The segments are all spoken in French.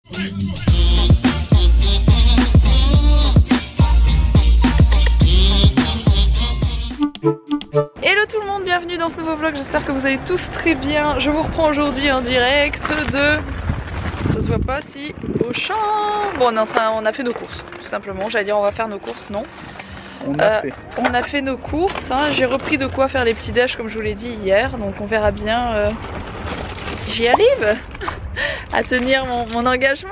Hello tout le monde, bienvenue dans ce nouveau vlog, j'espère que vous allez tous très bien. Je vous reprends aujourd'hui en direct de... ça se voit pas si... Auchan. Bon on a fait nos courses, tout simplement, j'allais dire on va faire nos courses, non. On a fait nos courses, hein. J'ai repris de quoi faire les petits déj comme je vous l'ai dit hier, donc on verra bien si j'y arrive à tenir mon engagement.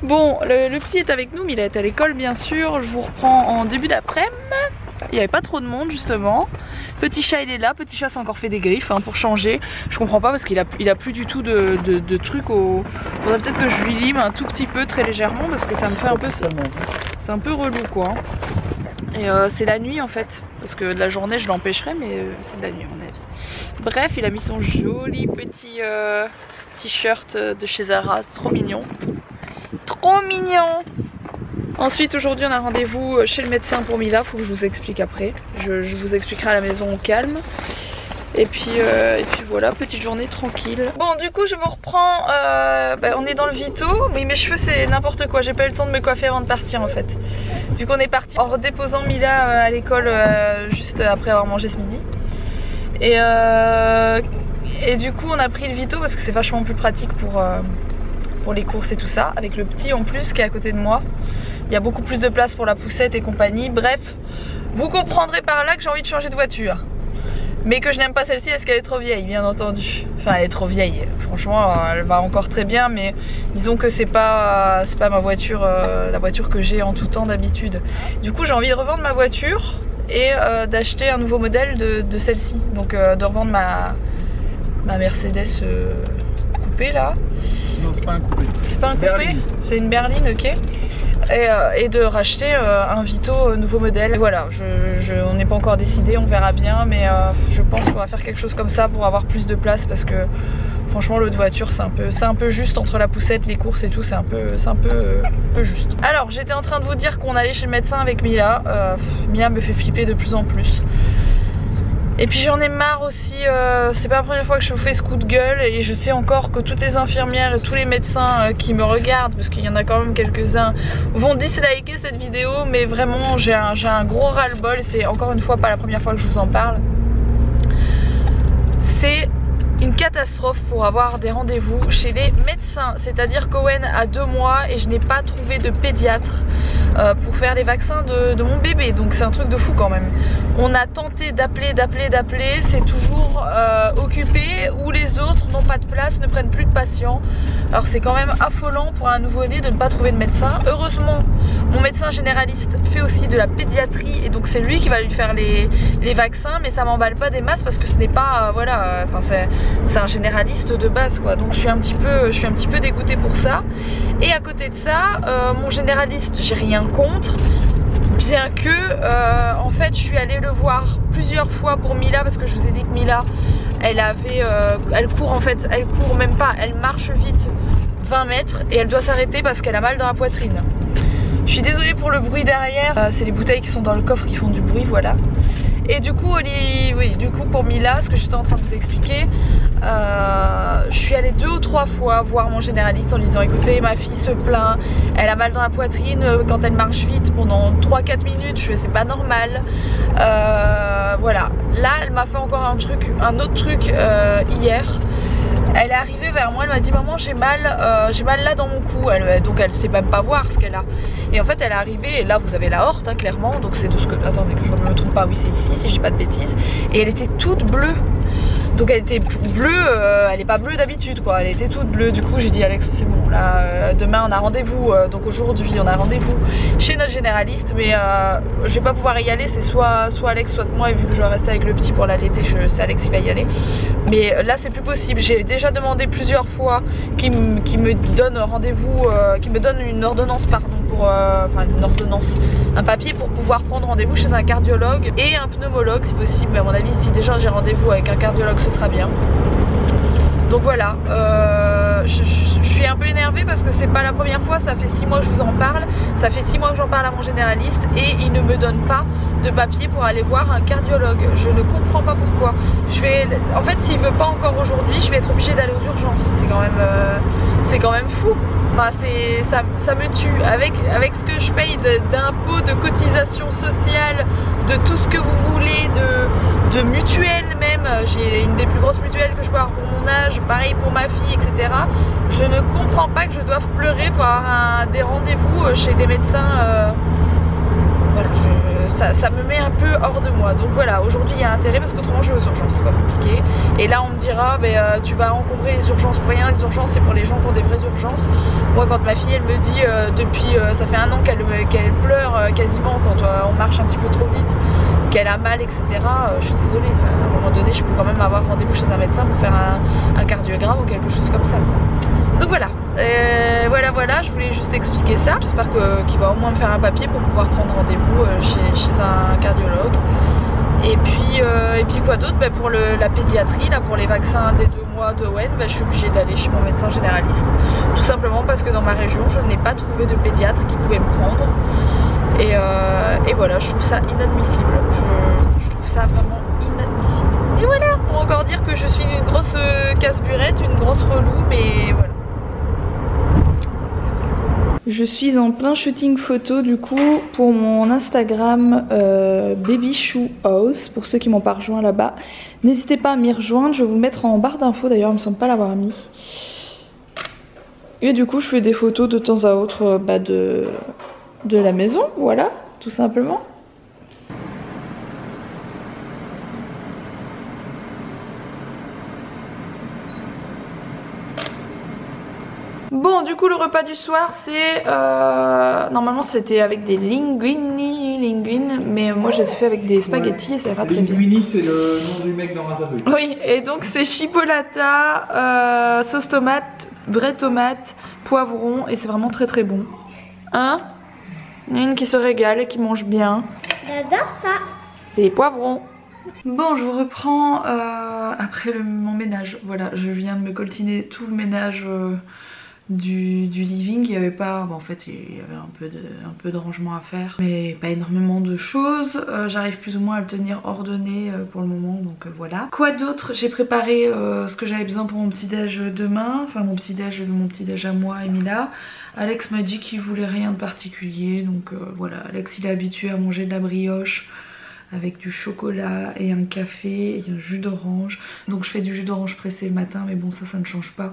Bon, le petit est avec nous, mais il est à l'école bien sûr. Je vous reprends en début d'après-midi. Il n'y avait pas trop de monde justement. Petit chat il est là, petit chat s'est encore fait des griffes hein, pour changer. Je comprends pas parce qu'il a plus du tout de trucs au... Faudrait peut-être que je lui lime un tout petit peu, très légèrement, parce que ça me fait un peu... C'est un peu relou quoi. Et c'est la nuit en fait, parce que de la journée je l'empêcherai, mais c'est de la nuit à mon avis. Bref, il a mis son joli petit t-shirt de chez Zara, trop mignon. Trop mignon. Ensuite aujourd'hui on a rendez-vous chez le médecin pour Mila, faut que je vous explique après. Je vous expliquerai à la maison au calme. Et puis voilà, petite journée tranquille. Bon du coup je vous reprends, on est dans le Vito. Oui mes cheveux c'est n'importe quoi, j'ai pas eu le temps de me coiffer avant de partir en fait. Vu qu'on est parti en redéposant Mila à l'école juste après avoir mangé ce midi. Et du coup on a pris le Vito parce que c'est vachement plus pratique pour les courses et tout ça, avec le petit en plus qui est à côté de moi. Il y a beaucoup plus de place pour la poussette et compagnie. Bref, vous comprendrez par là que j'ai envie de changer de voiture. Mais que je n'aime pas celle-ci parce qu'elle est trop vieille, bien entendu. Enfin, elle est trop vieille. Franchement, elle va encore très bien, mais disons que c'est pas ma voiture, la voiture que j'ai en tout temps d'habitude. Du coup, j'ai envie de revendre ma voiture et d'acheter un nouveau modèle de celle-ci. Donc, de revendre ma Mercedes coupé là. Non, c'est pas un coupé. C'est pas un coupé, c'est une berline, ok. Et de racheter un Vito nouveau modèle. Et voilà, on n'est pas encore décidé, on verra bien, mais je pense qu'on va faire quelque chose comme ça pour avoir plus de place parce que franchement l'autre voiture c'est un peu juste entre la poussette, les courses et tout, c'est un peu juste. Alors j'étais en train de vous dire qu'on allait chez le médecin avec Mila. Mila me fait flipper de plus en plus. Et puis j'en ai marre aussi, c'est pas la première fois que je vous fais ce coup de gueule et je sais encore que toutes les infirmières et tous les médecins qui me regardent, parce qu'il y en a quand même quelques-uns, vont disliker cette vidéo, mais vraiment j'ai un gros ras-le-bol, c'est encore une fois pas la première fois que je vous en parle. C'est une catastrophe pour avoir des rendez-vous chez les médecins, c'est-à-dire qu'Owen a 2 mois et je n'ai pas trouvé de pédiatre pour faire les vaccins de mon bébé, donc c'est un truc de fou quand même. On a tenté d'appeler, c'est toujours occupé ou les autres n'ont pas de place, ne prennent plus de patients. Alors c'est quand même affolant pour un nouveau-né de ne pas trouver de médecin. Heureusement mon médecin généraliste fait aussi de la pédiatrie et donc c'est lui qui va lui faire les vaccins, mais ça m'emballe pas des masses parce que ce n'est pas voilà, c'est un généraliste de base quoi, donc je suis un petit peu dégoûtée pour ça. Et à côté de ça, mon généraliste, j'ai rien contre, bien que en fait je suis allée le voir plusieurs fois pour Mila parce que je vous ai dit que Mila elle court en fait, elle court même pas, elle marche vite 20 mètres et elle doit s'arrêter parce qu'elle a mal dans la poitrine. Je suis désolée pour le bruit derrière, c'est les bouteilles qui sont dans le coffre qui font du bruit, voilà. Et du coup, pour Mila, ce que j'étais en train de vous expliquer, je suis allée 2 ou 3 fois voir mon généraliste en lui disant écoutez, ma fille se plaint, elle a mal dans la poitrine quand elle marche vite pendant 3-4 minutes, c'est pas normal. Voilà, là elle m'a fait encore un autre truc hier. Elle est arrivée vers moi, elle m'a dit maman j'ai mal là dans mon cou, donc elle sait même pas voir ce qu'elle a. Et en fait elle est arrivée et là vous avez la horte hein, clairement, donc c'est de ce que... Attendez que je ne me trompe pas, oui c'est ici si j'ai pas de bêtises. Et elle était toute bleue. Donc elle était bleue, elle est pas bleue d'habitude quoi, elle était toute bleue. Du coup j'ai dit Alex c'est bon là, demain on a rendez-vous, donc aujourd'hui on a rendez-vous chez notre généraliste, mais je vais pas pouvoir y aller, c'est soit Alex soit moi, et vu que je dois rester avec le petit pour l'allaiter, c'est Alex qui va y aller. Mais là c'est plus possible, j'ai déjà demandé plusieurs fois qu'il me donne rendez-vous, qu'il me donne une ordonnance pardon, enfin une ordonnance, un papier pour pouvoir prendre rendez-vous chez un cardiologue et un pneumologue si possible. Mais à mon avis si déjà j'ai rendez-vous avec un cardiologue ce sera bien. Donc voilà, je suis un peu énervée parce que c'est pas la première fois, ça fait 6 mois que je vous en parle, ça fait 6 mois que j'en parle à mon généraliste et il ne me donne pas de papier pour aller voir un cardiologue. Je ne comprends pas pourquoi. En fait s'il veut pas encore aujourd'hui, je vais être obligée d'aller aux urgences, c'est quand même fou. Enfin ça me tue avec ce que je paye d'impôts, de cotisations sociales, de tout ce que vous voulez, de mutuelles même. J'ai une des plus grosses mutuelles que je peux avoir pour mon âge, pareil pour ma fille, etc. Je ne comprends pas que je doive pleurer pour avoir des rendez-vous chez des médecins. Voilà, ça me met un peu hors de moi. Donc voilà, aujourd'hui il y a intérêt parce qu'autrement je vais aux urgences, c'est pas compliqué. Et là on me dira, tu vas encombrer les urgences pour rien, les urgences c'est pour les gens qui ont des vraies urgences. Moi quand ma fille elle me dit depuis, ça fait 1 an qu'elle pleure quasiment quand on marche un petit peu trop vite, qu'elle a mal, etc. Je suis désolée, enfin, à un moment donné je peux quand même avoir rendez-vous chez un médecin pour faire un cardiogramme ou quelque chose comme ça. Donc voilà, voilà, je voulais juste expliquer ça. J'espère qu'il va au moins me faire un papier pour pouvoir prendre rendez-vous chez un cardiologue. Et puis quoi d'autre, pour la pédiatrie, là, pour les vaccins des 2 mois d'Owen, je suis obligée d'aller chez mon médecin généraliste. Tout simplement parce que dans ma région, je n'ai pas trouvé de pédiatre qui pouvait me prendre. Et voilà, je trouve ça inadmissible. Je trouve ça vraiment inadmissible. Et voilà, pour encore dire que je suis une grosse casse-burette, une grosse relou, mais voilà. Je suis en plein shooting photo du coup pour mon Instagram Baby Shoe House, pour ceux qui m'ont pas rejoint là-bas. N'hésitez pas à m'y rejoindre, je vais vous le mettre en barre d'infos d'ailleurs, il me semble pas l'avoir mis. Et du coup je fais des photos de temps à autre de la maison, voilà, tout simplement. Bon, du coup le repas du soir c'est normalement c'était avec des linguines, mais moi je les ai fait avec des spaghettis et ça va très bien. Linguini c'est le nom du mec dans Ratatouille. Oui, et donc c'est chipolata, sauce tomate, vraie tomate, poivron, et c'est vraiment très très bon. Hein? Il y en a une qui se régale et qui mange bien. J'adore ça. C'est les poivrons. Bon, je vous reprends après mon ménage. Voilà, je viens de me coltiner tout le ménage du living. Il y avait pas, en fait il y avait un peu de rangement à faire, mais pas énormément de choses. J'arrive plus ou moins à le tenir ordonné pour le moment, donc voilà. Quoi d'autre? J'ai préparé ce que j'avais besoin pour mon petit déj demain, enfin mon petit déj à moi et Mila. Alex m'a dit qu'il voulait rien de particulier, donc voilà. Alex il est habitué à manger de la brioche avec du chocolat et un café et un jus d'orange, donc je fais du jus d'orange pressé le matin, mais bon ça ne change pas.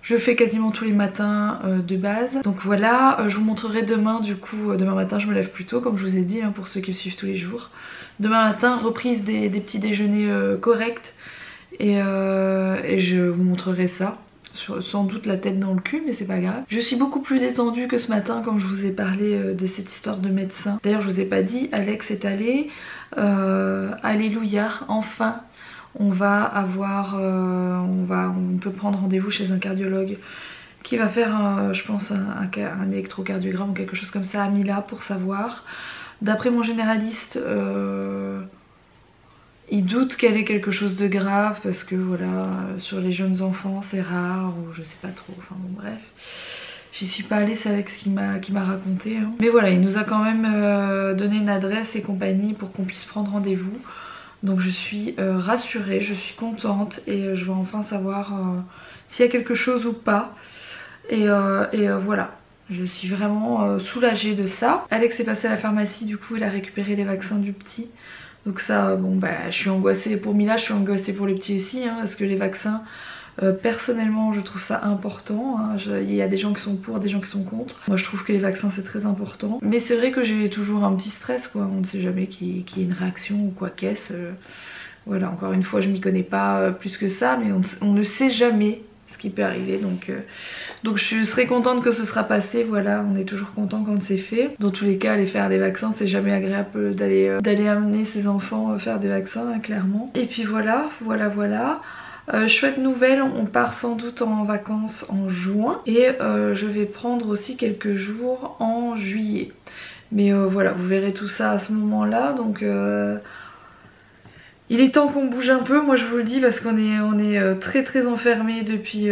Je fais quasiment tous les matins de base. Donc voilà, je vous montrerai demain du coup. Demain matin je me lève plus tôt comme je vous ai dit, hein, pour ceux qui me suivent tous les jours. Demain matin, reprise des petits déjeuners corrects. Et je vous montrerai ça. Sans doute la tête dans le cul, mais c'est pas grave. Je suis beaucoup plus détendue que ce matin quand je vous ai parlé de cette histoire de médecin. D'ailleurs je vous ai pas dit, Alex est allé. Alléluia, enfin. On va avoir, on peut prendre rendez-vous chez un cardiologue qui va faire, je pense, un électrocardiogramme ou quelque chose comme ça à Mila pour savoir. D'après mon généraliste, il doute qu'elle ait quelque chose de grave parce que voilà, sur les jeunes enfants c'est rare ou je sais pas trop, enfin bon bref. J'y suis pas allée, c'est Alex qui m'a raconté. Hein. Mais voilà, il nous a quand même donné une adresse et compagnie pour qu'on puisse prendre rendez-vous. Donc je suis rassurée, je suis contente et je vais enfin savoir s'il y a quelque chose ou pas. Et voilà, je suis vraiment soulagée de ça. Alex est passé à la pharmacie, du coup il a récupéré les vaccins du petit. Donc ça, bon je suis angoissée pour Mila, je suis angoissée pour les petits aussi, hein, parce que les vaccins, personnellement je trouve ça important, hein. Il y a des gens qui sont pour, des gens qui sont contre. Moi je trouve que les vaccins c'est très important. Mais c'est vrai que j'ai toujours un petit stress quoi, on ne sait jamais qu'il y ait une réaction ou quoi qu'est-ce. Voilà, encore une fois je m'y connais pas plus que ça, mais on ne sait jamais ce qui peut arriver, donc je serais contente que ce sera passé. Voilà, on est toujours content quand c'est fait. Dans tous les cas, aller faire des vaccins c'est jamais agréable d'aller amener ses enfants faire des vaccins, hein, clairement. Et puis voilà. Chouette nouvelle, on part sans doute en vacances en juin et je vais prendre aussi quelques jours en juillet. Mais voilà, vous verrez tout ça à ce moment là, donc il est temps qu'on bouge un peu, moi je vous le dis, parce qu'on est très enfermés depuis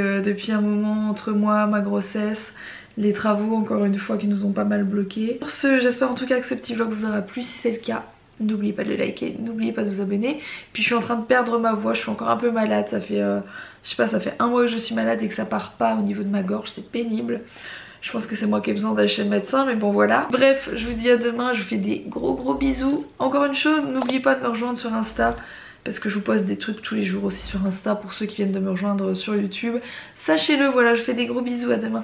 un moment, entre moi, ma grossesse, les travaux encore une fois qui nous ont pas mal bloqués. Pour ce, j'espère en tout cas que ce petit vlog vous aura plu. Si c'est le cas, n'oubliez pas de le liker, n'oubliez pas de vous abonner. Puis je suis en train de perdre ma voix, je suis encore un peu malade, ça fait je sais pas, ça fait 1 mois que je suis malade et que ça part pas au niveau de ma gorge, c'est pénible. Je pense que c'est moi qui ai besoin d'aller chez le médecin, mais bon voilà. Bref, je vous dis à demain, je vous fais des gros bisous. Encore une chose, n'oubliez pas de me rejoindre sur Insta, parce que je vous poste des trucs tous les jours aussi sur Insta pour ceux qui viennent de me rejoindre sur YouTube. Sachez-le, voilà, je fais des gros bisous, à demain.